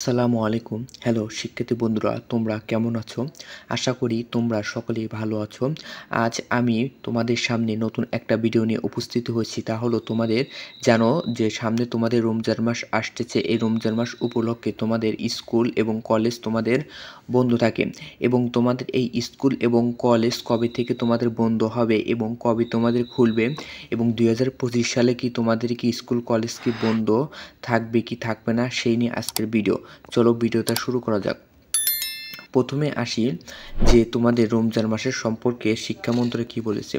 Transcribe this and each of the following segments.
আসসালামু আলাইকুম। হ্যালো শিক্ষার্থী বন্ধুরা, তোমরা কেমন আছো? আশা করি তোমরা সকলেই ভালো আছো। আজ আমি তোমাদের সামনে নতুন একটা ভিডিও নিয়ে উপস্থিত হয়েছি। তা হলো তোমাদের জানো যে সামনে তোমাদের রমজান মাস আসতেছে। এই রমজান মাস উপলক্ষে তোমাদের স্কুল এবং কলেজ তোমাদের বন্ধ থাকে এবং তোমাদের এই স্কুল এবং কলেজ কবে থেকে তোমাদের বন্ধ হবে এবং কবে তোমাদের খুলবে এবং 2025 সালে কি তোমাদের কি স্কুল কলেজ কি বন্ধ থাকবে কি থাকবে না সেই নিয়ে আজকের ভিডিও। চলো ভিডিওটা শুরু করা যাক। প্রথমে আসি যে তোমাদের রমজান মাসের সম্পর্কে শিক্ষা মন্ত্রণালয় কী বলেছে।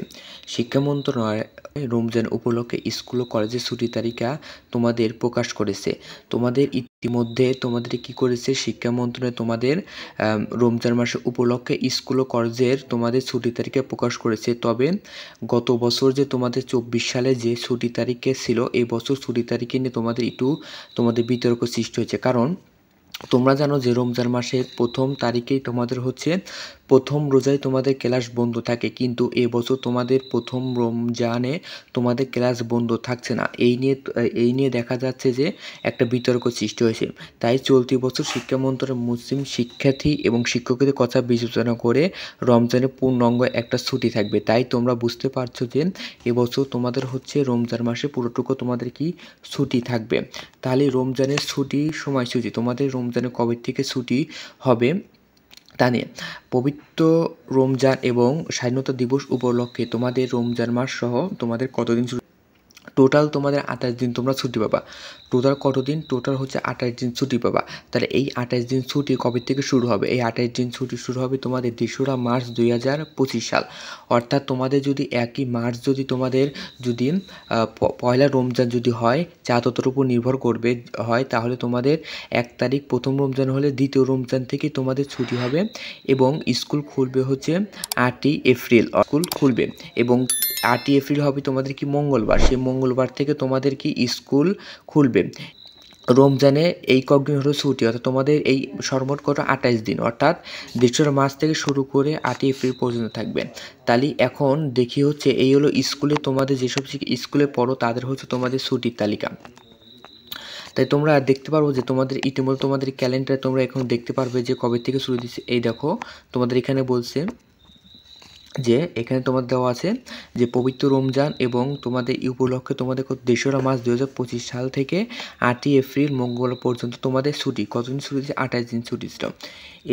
শিক্ষা মন্ত্রণালয় রমজান উপলক্ষে স্কুল ও কলেজের ছুটির তালিকা তোমাদের প্রকাশ করেছে। তোমাদের ইতিমধ্যে তোমাদের কি করেছে শিক্ষা মন্ত্রণালয় তোমাদের রমজান মাসের উপলক্ষে স্কুল ও কলেজের তোমাদের ছুটির তালিকা প্রকাশ করেছে। তবে গত বছর যে তোমাদের 24 সালে যে ছুটির তারিখে ছিল, এই বছর ছুটির তারিখে নিয়ে তোমাদের বিতর্ক সৃষ্টি হয়েছে। কারণ তোমরা জানো যে রমজান মাসের প্রথম তারিখেই তোমাদের হচ্ছে প্রথম রোজায় তোমাদের ক্লাস বন্ধ থাকে, কিন্তু এবছর তোমাদের প্রথম রমজানে তোমাদের ক্লাস বন্ধ থাকছে না। এই নিয়ে দেখা যাচ্ছে যে একটা বিতর্ক সৃষ্টি হয়েছে। তাই চলতি বছর শিক্ষা মন্ত্রণালয় মুসলিম শিক্ষার্থী এবং শিক্ষকদের কথা বিবেচনা করে রমজানে পূর্ণাঙ্গ একটা ছুটি থাকবে। তাই তোমরা বুঝতে পারছো যে এবছর তোমাদের হচ্ছে রমজান মাসে পুরোটুকু তোমাদের কি ছুটি থাকবে। তাহলে রমজানের ছুটি সময়সূচি তোমাদের রমজানে কবে থেকে ছুটি হবে তা নিয়ে পবিত্র রমজান এবং স্বাধীনতা দিবস উপলক্ষে তোমাদের রমজান মাস সহ তোমাদের কতদিন ছুটি, টোটাল তোমাদের 28 দিন তোমরা ছুটি পাবা। টোটাল কতদিন? টোটাল হচ্ছে 28 দিন ছুটি পাবা। তাহলে এই 28 দিন ছুটি কবে থেকে শুরু হবে? এই 28 দিন ছুটি শুরু হবে তোমাদের 2রা মার্চ 2025 সাল। অর্থাৎ তোমাদের যদি একই মার্চ যদি তোমাদের যদি পয়লা রমজান যদি হয়, চাঁদের উপর নির্ভর করবে হয়, তাহলে তোমাদের 1 তারিখ প্রথম রমজান হলে দ্বিতীয় রমজান থেকে তোমাদের ছুটি হবে এবং স্কুল খুলবে হচ্ছে 8ই এপ্রিল। স্কুল খুলবে এবং 8ই এপ্রিল হবে তোমাদের কি মঙ্গলবার। সেই মঙ্গলবার থেকে তোমাদের কি স্কুল খুলবে। রমজানে এই কয়েকদিন হলো ছুটি, অর্থাৎ তোমাদের এই সর্বমোট কত 28 দিন, অর্থাৎ 2রা মার্চ থেকে শুরু করে 8ই এপ্রিল পর্যন্ত থাকবে। তাহলে এখন দেখি হচ্ছে এই হলো স্কুলে তোমাদের যেসব স্কুলে পড়ো তাদের হচ্ছে তোমাদের ছুটির তালিকা। তাই তোমরা দেখতে পারবো যে তোমাদের ইতিমধ্যে তোমাদের ক্যালেন্ডার তোমরা এখন দেখতে পারবে যে কবে থেকে শুরু দিচ্ছে। এই দেখো তোমাদের এখানে বলছে যে এখানে তোমাদের দেওয়া আছে যে পবিত্র রমজান এবং তোমাদের এই উপলক্ষে তোমাদের 2রা মার্চ 2025 সাল থেকে 8ই এপ্রিল মঙ্গলবার পর্যন্ত তোমাদের ছুটি। কতদিন ছুটি দিচ্ছে? 28 দিন ছুটি ছিল।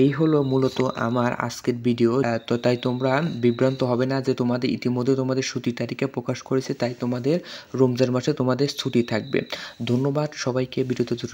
এই হলো মূলত আমার আজকের ভিডিও। তো তাই তোমরা বিভ্রান্ত হবে না যে তোমাদের ইতিমধ্যে তোমাদের ছুটির তালিকা প্রকাশ করেছে, তাই তোমাদের রমজান মাসে তোমাদের ছুটি থাকবে। ধন্যবাদ সবাইকে, ভিডিওতে দ্রুত